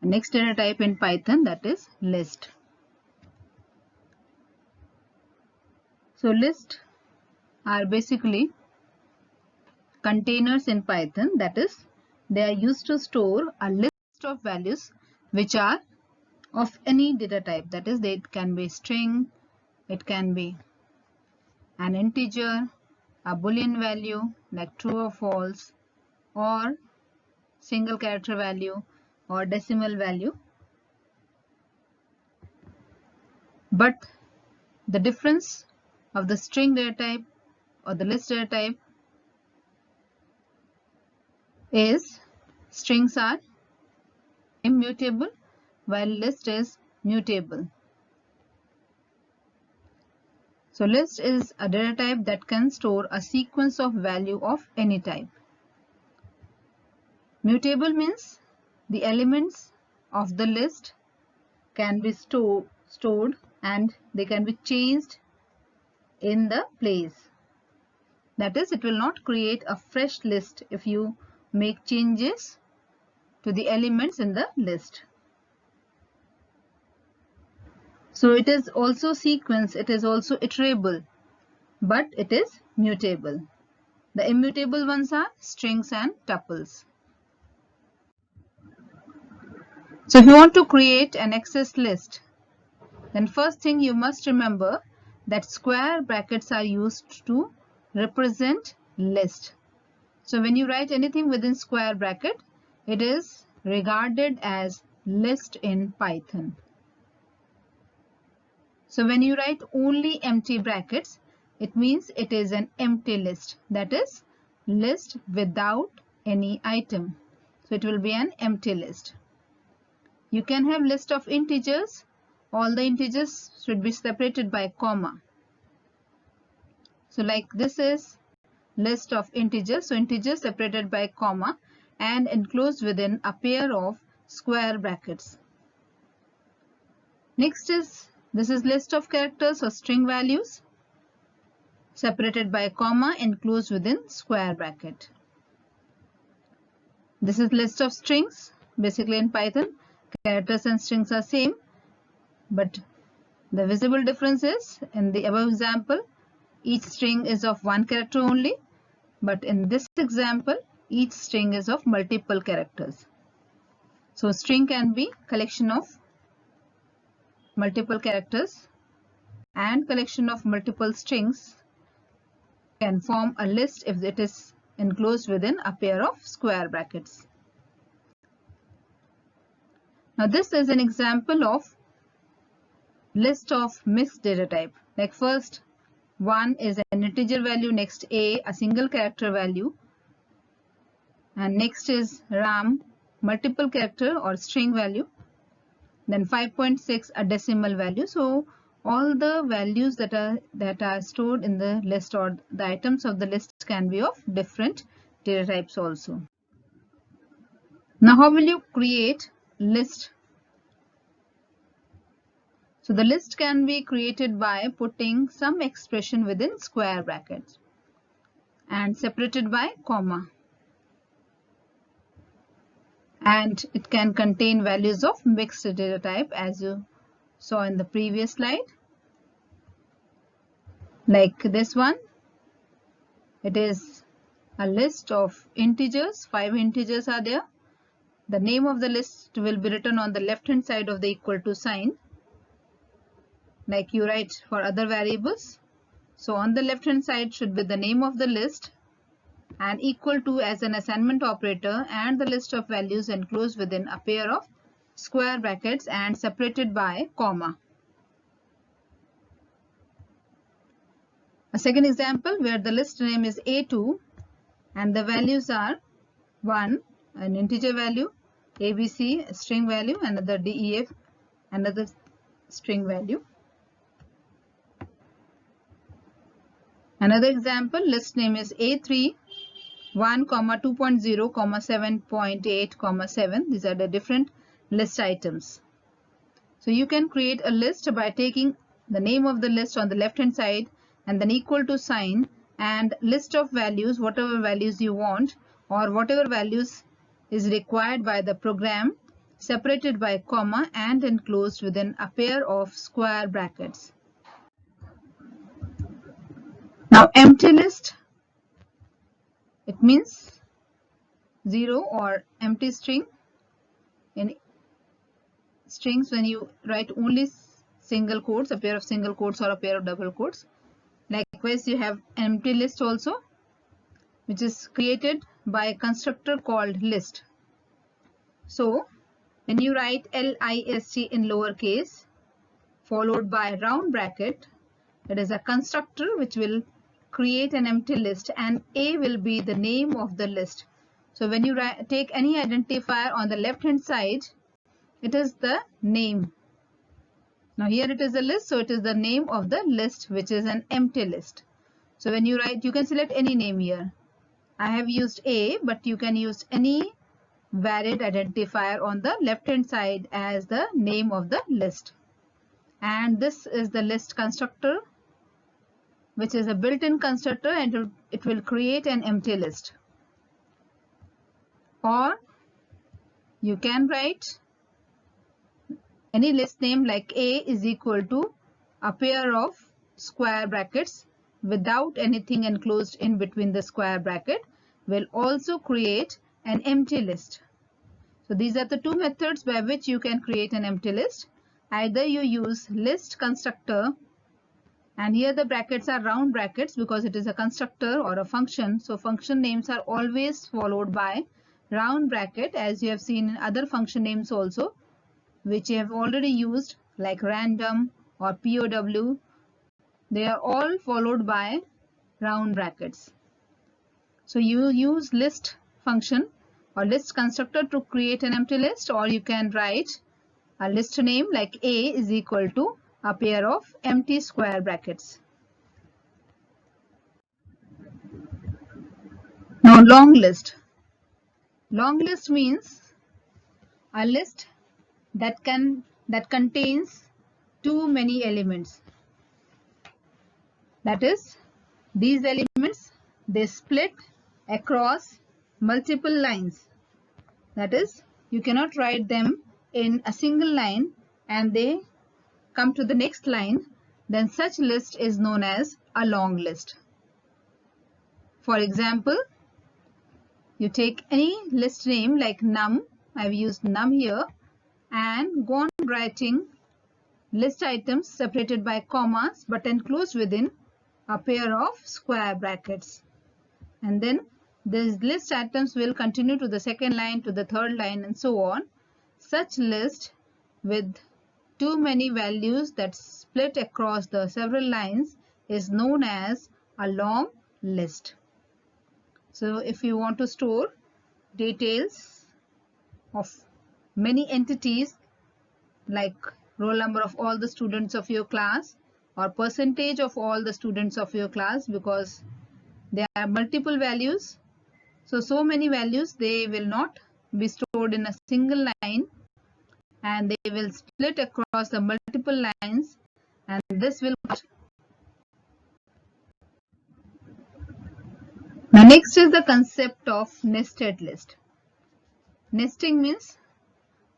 Next data type in Python, that is list. So list are basically containers in Python, that is they are used to store a list of values which are of any data type, that is it can be string, it can be an integer, a boolean value like true or false, or single character value or decimal value. But the difference of the string data type or the list data type is strings are immutable while list is mutable. So list is a data type that can store a sequence of value of any type. Mutable means the elements of the list can be stored and they can be changed in the place. That is, it will not create a fresh list if you make changes to the elements in the list. So it is also sequence, it is also iterable, but it is mutable. The immutable ones are strings and tuples. So if you want to create an access list, then first thing you must remember that square brackets are used to represent list. So when you write anything within square bracket, it is regarded as list in Python. So when you write only empty brackets, it means it is an empty list, that is list without any item. So it will be an empty list. You can have list of integers. All the integers should be separated by comma. So like this is list of integers. So integers separated by comma and enclosed within a pair of square brackets. Next is this is list of characters or string values separated by comma enclosed within square bracket. This is list of strings. Basically in Python, characters and strings are same, but the visible difference is in the above example, each string is of one character only, but in this example, each string is of multiple characters. So string can be collection of multiple characters and collection of multiple strings can form a list if it is enclosed within a pair of square brackets. Now this is an example of list of mixed data type. Like first one is an integer value, next a single character value, and next is RAM multiple character or string value, then 5.6 a decimal value. So all the values that are stored in the list or the items of the list can be of different data types also. Now how will you create list? So the list can be created by putting some expression within square brackets and separated by comma. And it can contain values of mixed data type as you saw in the previous slide. Like this one, it is a list of integers, 5 integers are there. The name of the list will be written on the left hand side of the equal to sign, like you write for other variables. So on the left hand side should be the name of the list and equal to as an assignment operator and the list of values enclosed within a pair of square brackets and separated by comma. A second example where the list name is A2 and the values are 1, an integer value, ABC, a string value, another DEF, another string value. Another example, list name is A3, 1, 2.0, 7.8, 7. These are the different list items. So you can create a list by taking the name of the list on the left hand side and then equal to sign and list of values, whatever values you want or whatever values is required by the program, separated by comma and enclosed within a pair of square brackets. Now empty list, it means 0 or empty string. In strings, when you write only single quotes, a pair of single quotes or a pair of double quotes. Likewise, you have empty list also, which is created by a constructor called list. So when you write list in lowercase followed by round bracket, it is a constructor which will create an empty list, and A will be the name of the list. So when you take any identifier on the left hand side, it is the name. Now here it is a list, so it is the name of the list, which is an empty list. So when you write, you can select any name here. I have used A, but you can use any valid identifier on the left hand side as the name of the list. And this is the list constructor, which is a built-in constructor, and it will create an empty list. Or you can write any list name like A is equal to a pair of square brackets without anything enclosed in between the square bracket will also create an empty list. So these are the two methods by which you can create an empty list. Either you use list constructor, and here the brackets are round brackets because it is a constructor or a function. So function names are always followed by round bracket, as you have seen in other function names also, which you have already used, like random or POW. They are all followed by round brackets. So you use list function or list constructor to create an empty list, or you can write a list name like A is equal to a pair of empty square brackets. Now long list. Long list means a list that contains too many elements. That is, these elements, they split across multiple lines. That is, you cannot write them in a single line and they come to the next line. Then such list is known as a long list. For example, you take any list name like num. I've used num here, and go on writing list items separated by commas but enclosed within a pair of square brackets. And then these list items will continue to the second line, to the third line, and so on. Such list with too many values that split across the several lines is known as a long list. So if you want to store details of many entities like roll number of all the students of your class or percentage of all the students of your class, because there are multiple values, so many values, they will not be stored in a single line and they will split across the multiple lines, and this will. Now next is the concept of nested list. Nesting means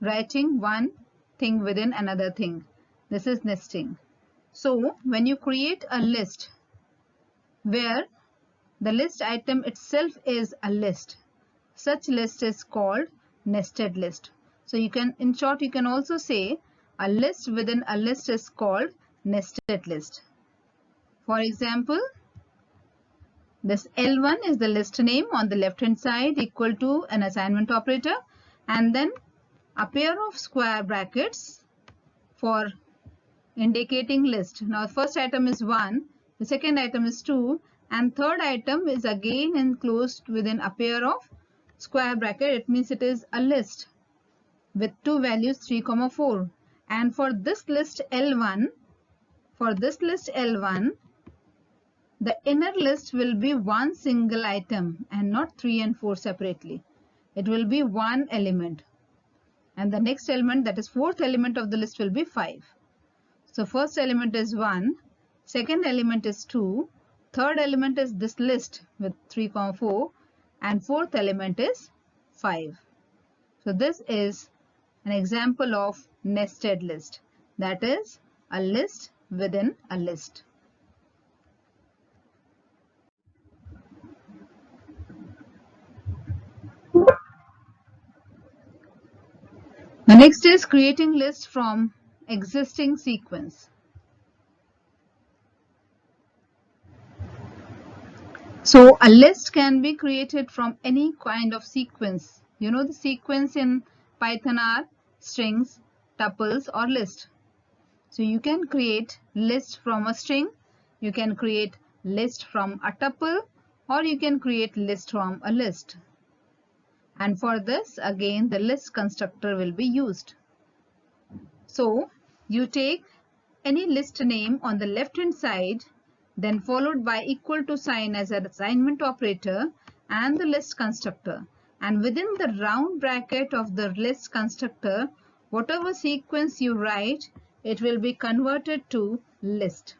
writing one thing within another thing. This is nesting. So when you create a list where the list item itself is a list, such list is called nested list. So you can, in short, you can also say a list within a list is called nested list. For example, this L1 is the list name on the left hand side equal to an assignment operator, and then a pair of square brackets for indicating list. Now first item is 1, the second item is 2, and third item is again enclosed within a pair of square bracket. It means it is a list with two values 3, 4. And for this list L1, the inner list will be one single item and not 3 and 4 separately. It will be one element. And the next element, that is fourth element of the list, will be 5. So first element is 1, second element is 2, third element is this list with 3, 4, and fourth element is 5. So this is an example of nested list, that is a list within a list. The next is creating lists from existing sequence. So a list can be created from any kind of sequence. You know the sequence in Python are strings, tuples or list. So you can create list from a string, you can create list from a tuple, or you can create list from a list. And for this again the list constructor will be used. So you take any list name on the left hand side, then followed by equal to sign as an assignment operator and the list constructor, and within the round bracket of the list constructor whatever sequence you write, it will be converted to list.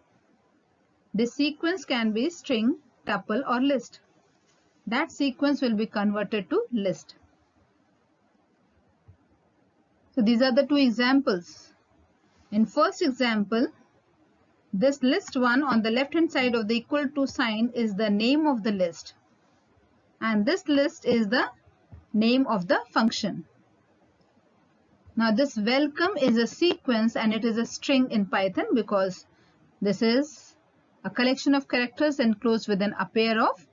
This sequence can be string, tuple or list. That sequence will be converted to list. So these are the two examples. In first example, this list 1 on the left hand side of the equal to sign is the name of the list, and this list is the name of the function. Now this welcome is a sequence and it is a string in Python because this is a collection of characters enclosed within a pair of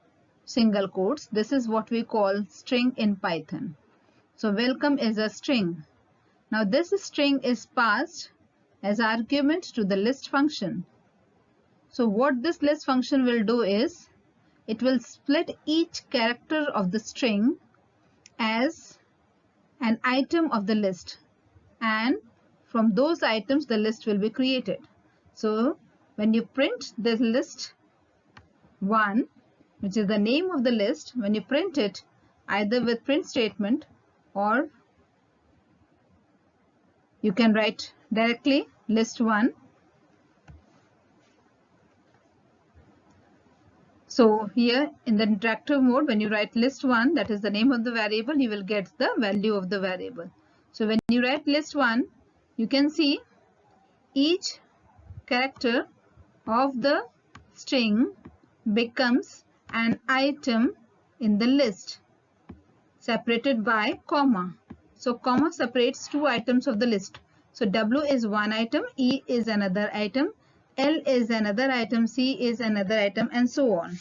single quotes. This is what we call string in Python. So welcome is a string. Now this string is passed as argument to the list function. So what this list function will do is, it will split each character of the string as an item of the list, and from those items the list will be created. So when you print the list 1, which is the name of the list, when you print it either with print statement or you can write directly list 1. So here in the interactive mode, when you write list 1, that is the name of the variable, you will get the value of the variable. So when you write list 1, you can see each character of the string becomes an item in the list separated by comma. So comma separates two items of the list. So W is one item, E is another item, L is another item, C is another item, and so on.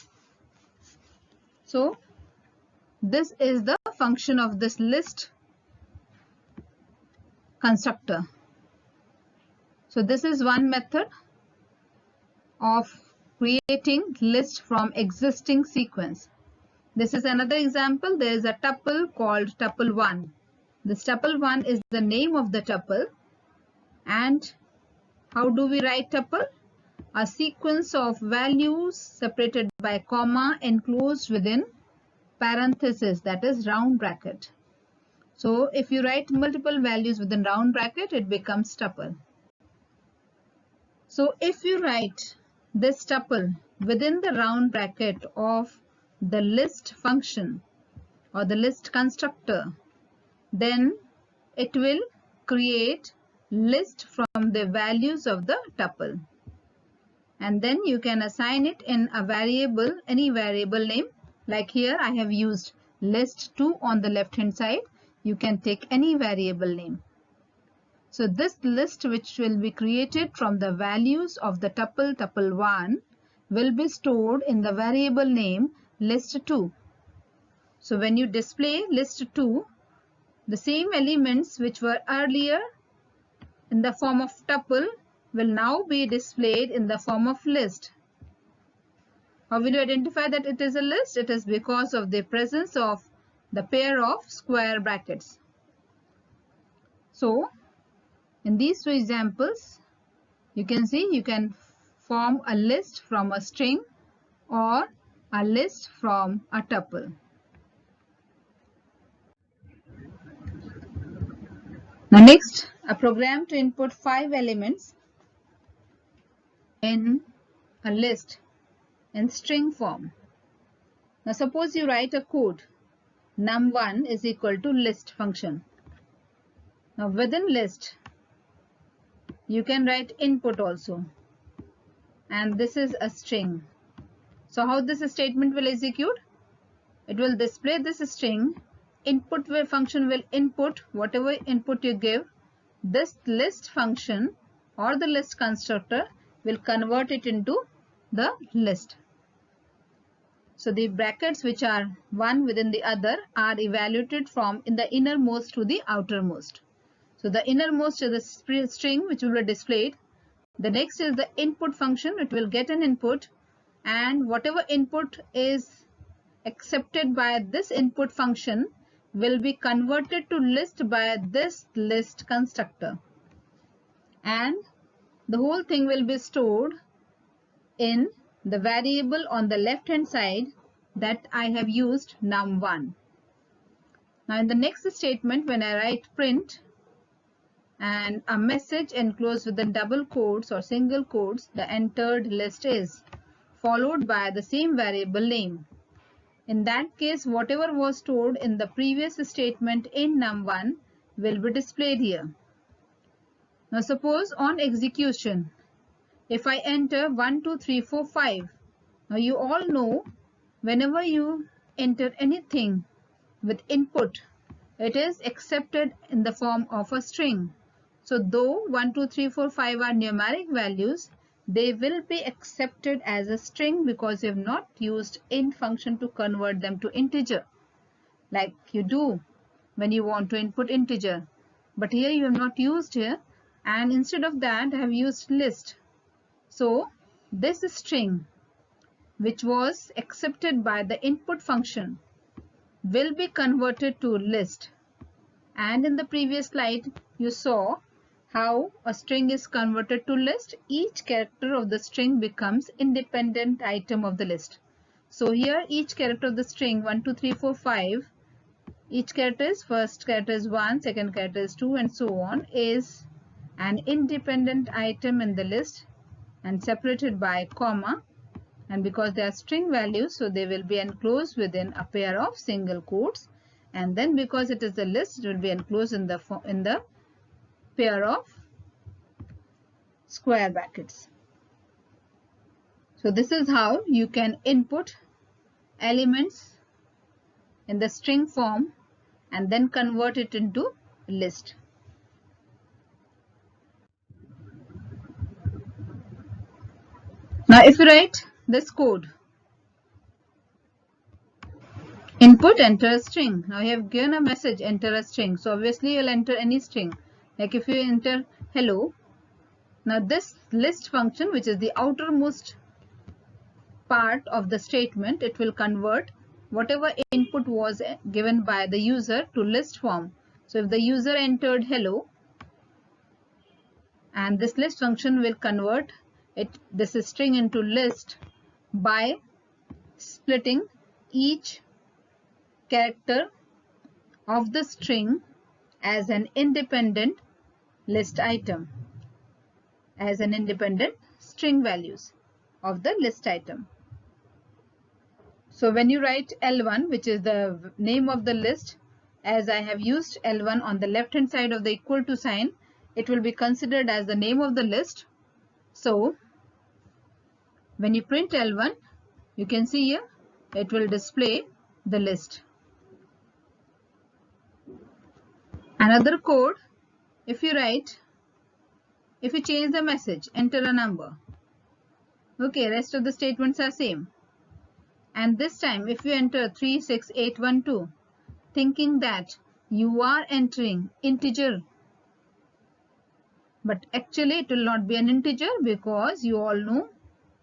So this is the function of this list constructor. So this is one method of creating list from existing sequence. This is another example. There is a tuple called tuple1. This tuple1 is the name of the tuple. And how do we write tuple? A sequence of values separated by comma enclosed within parenthesis, that is round bracket. So if you write multiple values within round bracket, it becomes tuple. So if you write this tuple within the round bracket of the list function or the list constructor, then it will create list from the values of the tuple. And then you can assign it in a variable, any variable name. Like here I have used list2 on the left hand side. You can take any variable name. So this list which will be created from the values of the tuple tuple1 will be stored in the variable name list2. So when you display list2, the same elements which were earlier in the form of tuple will now be displayed in the form of list. How will you identify that it is a list? It is because of the presence of the pair of square brackets. So in these two examples, you can see you can form a list from a string or a list from a tuple. Now next, a program to input 5 elements in a list in string form. Now suppose you write a code num1 is equal to list function. Now within list, you can write input also, and this is a string. So how this statement will execute? It will display this string. Input function will input whatever input you give. This list function or the list constructor will convert it into the list. So the brackets which are one within the other are evaluated from in the innermost to the outermost. So the innermost is the string which will be displayed. The next is the input function. It will get an input, and whatever input is accepted by this input function will be converted to list by this list constructor, and the whole thing will be stored in the variable on the left hand side that I have used num1. Now in the next statement, when I write print and a message enclosed within double quotes or single quotes, the entered list is followed by the same variable name. In that case, whatever was stored in the previous statement in num1 will be displayed here. Now suppose on execution, if I enter 1, 2, 3, 4, 5, now you all know whenever you enter anything with input, it is accepted in the form of a string. So though 1, 2, 3, 4, 5 are numeric values, they will be accepted as a string because you have not used int function to convert them to integer like you do when you want to input integer. But here you have not used here, and instead of that I have used list. So this string which was accepted by the input function will be converted to list. And in the previous slide you saw how a string is converted to list. Each character of the string becomes independent item of the list. So here each character of the string 1, 2, 3, 4, 5, each character is first character is 1, second character is 2, and so on, is an independent item in the list and separated by comma, and because they are string values, so they will be enclosed within a pair of single quotes, and then because it is a list, it will be enclosed in the pair of square brackets. So this is how you can input elements in the string form and then convert it into list. Now if you write this code, input enter a string. Now you have given a message enter a string, so obviously you'll enter any string. Like if you enter hello, now this list function, which is the outermost part of the statement, it will convert whatever input was given by the user to list form. So if the user entered hello, and this list function will convert this string into list by splitting each character of the string as an independent list item, as an independent string values of the list item. So when you write L1, which is the name of the list, as I have used L1 on the left hand side of the equal to sign, it will be considered as the name of the list. So when you print L1, you can see here it will display the list. Another code, if you change the message, enter a number. Okay, rest of the statements are same. And this time if you enter 36812, thinking that you are entering integer, but actually it will not be an integer because you all know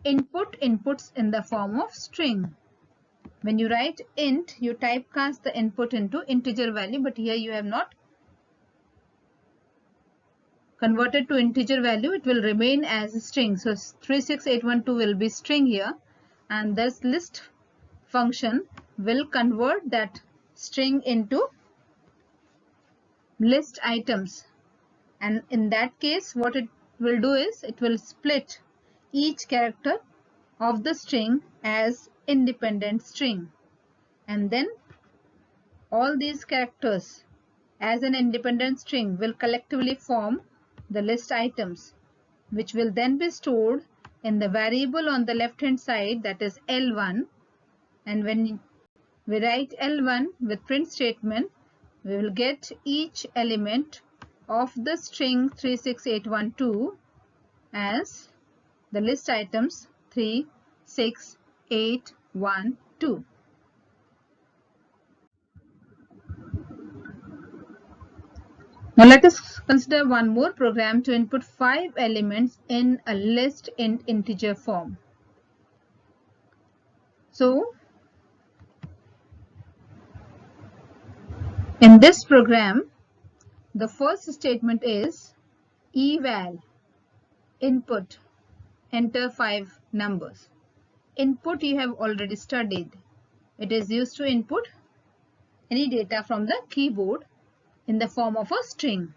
inputs in the form of string. When you write int, you typecast the input into integer value, but here you have not converted to integer value, it will remain as a string. So 36812 will be string here, and this list function will convert that string into list items, and in that case what it will do is it will split each character of the string as independent string, and then all these characters as an independent string will collectively form the list items, which will then be stored in the variable on the left hand side, that is L1. And when we write L1 with print statement, we will get each element of the string 36812 as the list items 36812. Now let us consider one more program to input 5 elements in a list in integer form. So in this program, the first statement is eval input, enter 5 numbers. Input you have already studied. It is used to input any data from the keyboard in the form of a string.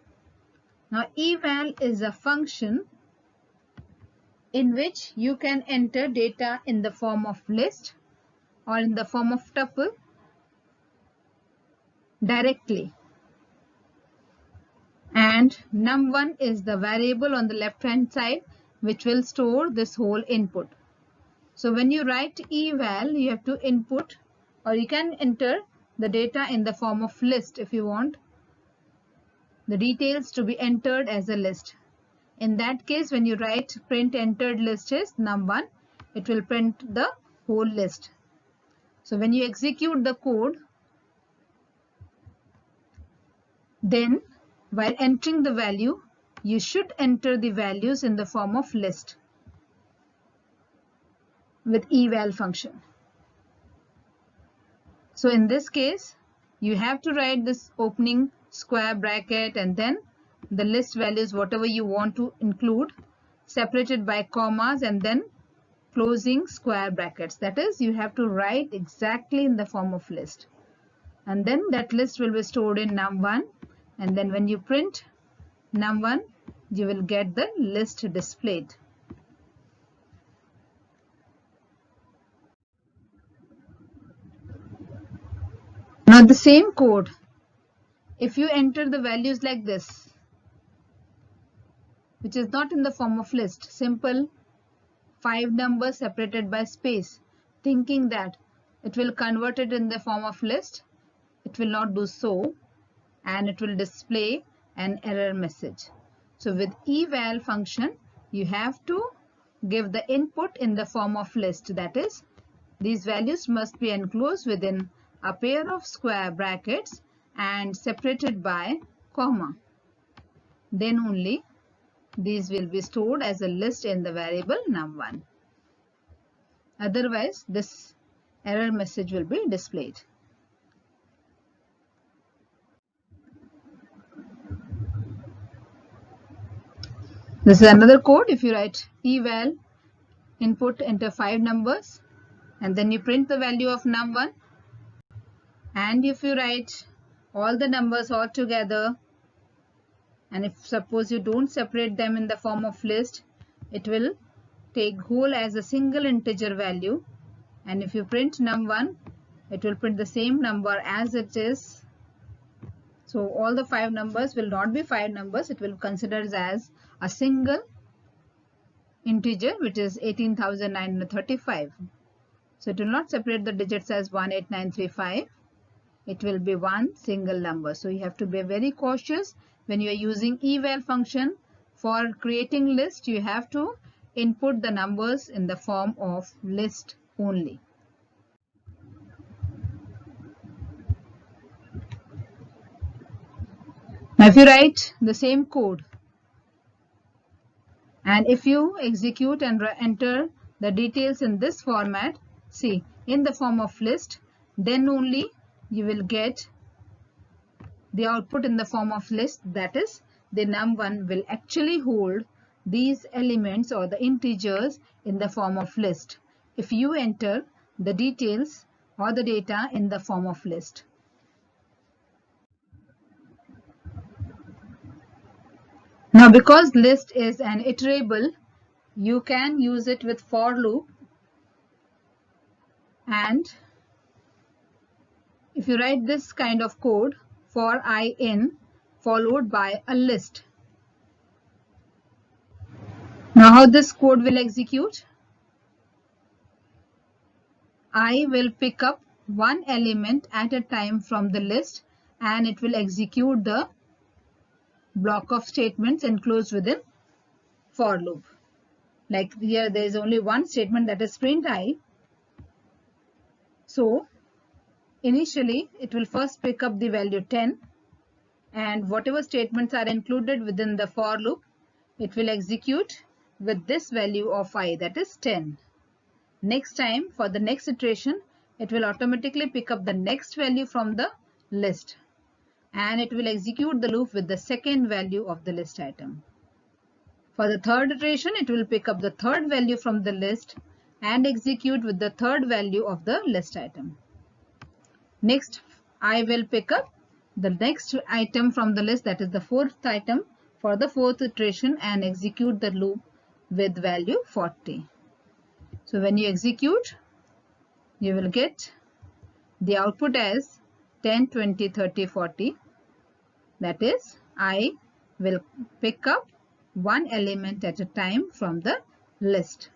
Now eval is a function in which you can enter data in the form of list or in the form of tuple directly. And num1 is the variable on the left hand side which will store this whole input. So when you write eval, you have to input, or you can enter the data in the form of list if you want the details to be entered as a list. In that case, when you write print entered list is num1, it will print the whole list. So when you execute the code, then while entering the value, you should enter the values in the form of list with eval function. So in this case, you have to write this opening square bracket and then the list values whatever you want to include, separated by commas and then closing square brackets. That is, you have to write exactly in the form of list. And then that list will be stored in num1, and then when you print num1, you will get the list displayed. Now the same code, if you enter the values like this, which is not in the form of list, simple 5 numbers separated by space, thinking that it will convert it in the form of list, it will not do so, and it will display an error message. So with eval function, you have to give the input in the form of list. That is, these values must be enclosed within a pair of square brackets and separated by comma. Then only these will be stored as a list in the variable num1. Otherwise, this error message will be displayed. This is another code. If you write eval input, enter 5 numbers, and then you print the value of num1, and if you write all the numbers all together, and if suppose you don't separate them in the form of list, it will take whole as a single integer value, and if you print num1, it will print the same number as it is. So all the 5 numbers will not be 5 numbers, it will consider as a single integer, which is 18,935. So it will not separate the digits as 18935. It will be one single number. So you have to be very cautious when you are using eval function. For creating list, you have to input the numbers in the form of list only. Now if you write the same code, and if you execute and enter the details in this format, see, in the form of list, then only you will get the output in the form of list. That is, the num1 will actually hold these elements or the integers in the form of list if you enter the details or the data in the form of list. Now because list is an iterable, you can use it with for loop, and if you write this kind of code, for I in followed by a list. Now how this code will execute? I will pick up one element at a time from the list and it will execute the block of statements enclosed within for loop. Like here there is only one statement, that is print I. So initially it will first pick up the value 10 and whatever statements are included within the for loop, it will execute with this value of I, that is 10. Next time, for the next iteration, it will automatically pick up the next value from the list and it will execute the loop with the second value of the list item. For the third iteration, it will pick up the third value from the list and execute with the third value of the list item. Next, I will pick up the next item from the list, that is the fourth item, for the fourth iteration and execute the loop with value 40. So when you execute, you will get the output as 10, 20, 30, 40. That is, I will pick up one element at a time from the list.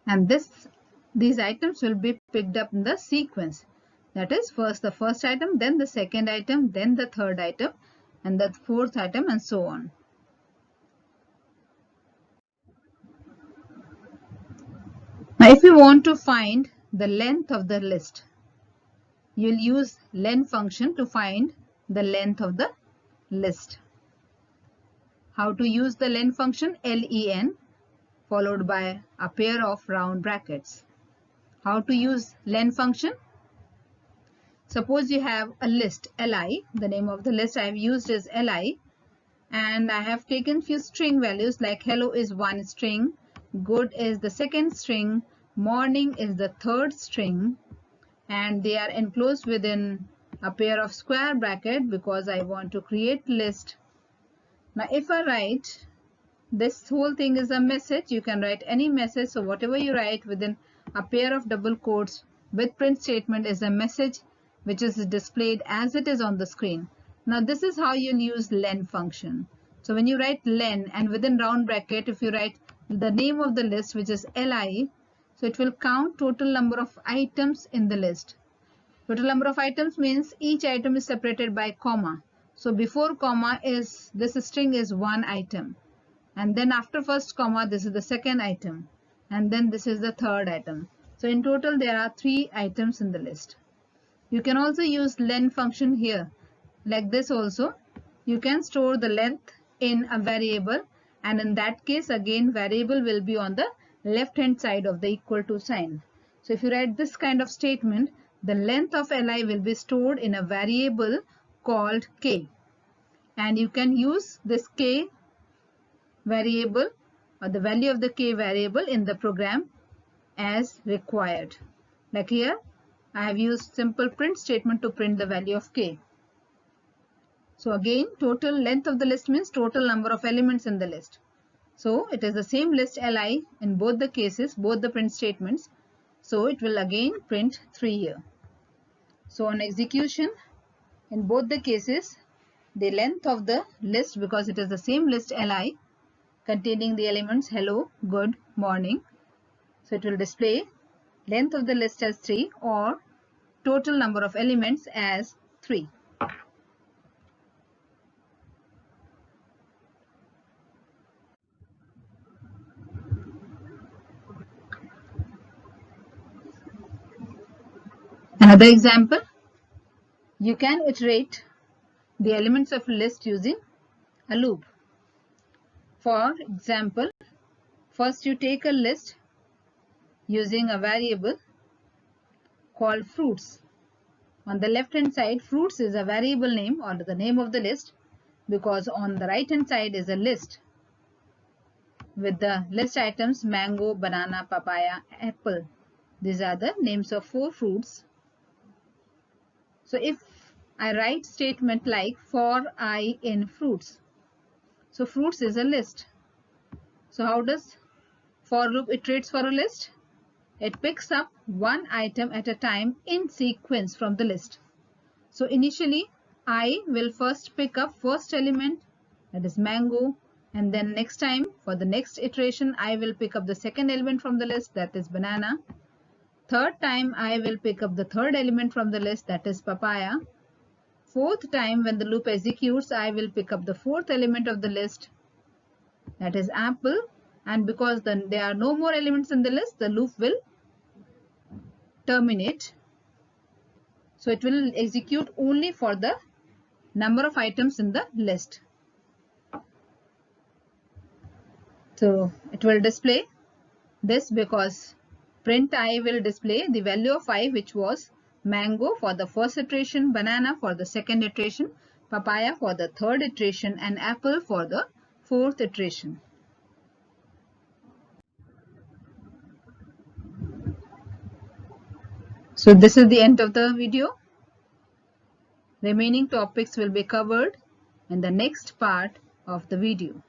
And these items will be picked up in the sequence. That is, first the first item, then the second item, then the third item, and the fourth item, and so on. Now, if you want to find the length of the list, you'll use len function to find the length of the list. How to use the len function? len followed by a pair of round brackets. How to use len function? Suppose you have a list li, the name of the list I have used is li, and I have taken few string values like hello is one string, good is the second string, morning is the third string, and they are enclosed within a pair of square bracket because I want to create list. Now if I write, this whole thing is a message, you can write any message, so whatever you write within a pair of double quotes with print statement is a message which is displayed as it is on the screen. Now this is how you'll use len function. So when you write len and within round bracket, if you write the name of the list which is li, so it will count total number of items in the list. Total number of items means each item is separated by comma. So before comma is this string is one item, and then after first comma this is the second item, and then this is the third item. So in total there are 3 items in the list. You can also use len function here. Like this also, you can store the length in a variable, and in that case again variable will be on the left hand side of the equal to sign. So if you write this kind of statement, the length of li will be stored in a variable called k, and you can use this k variable or the value of the k variable in the program as required. Like here I have used simple print statement to print the value of k. So again, total length of the list means total number of elements in the list. So it is the same list li in both the cases, both the print statements. So it will again print 3 here. So on execution, in both the cases, the length of the list, because it is the same list li containing the elements hello, good, morning. So it will display length of the list as 3 or total number of elements as 3. Another example, you can iterate the elements of a list using a loop. For example, first you take a list using a variable called fruits. On the left hand side, fruits is a variable name or the name of the list, because on the right hand side is a list with the list items mango, banana, papaya, apple. These are the names of 4 fruits. So if I write statement like for I in fruits, so fruits is a list. So how does for loop iterates for a list? It picks up one item at a time in sequence from the list. So initially, I will first pick up first element, that is mango, and then next time for the next iteration, I will pick up the second element from the list, that is banana. Third time, I will pick up the third element from the list, that is papaya. Fourth time, when the loop executes, I will pick up the fourth element of the list, that is apple. And because then there are no more elements in the list, the loop will terminate. So it will execute only for the number of items in the list. So it will display this because print I will display the value of I, which was mango for the first iteration, banana for the second iteration, papaya for the third iteration, and apple for the fourth iteration. So this is the end of the video. Remaining topics will be covered in the next part of the video.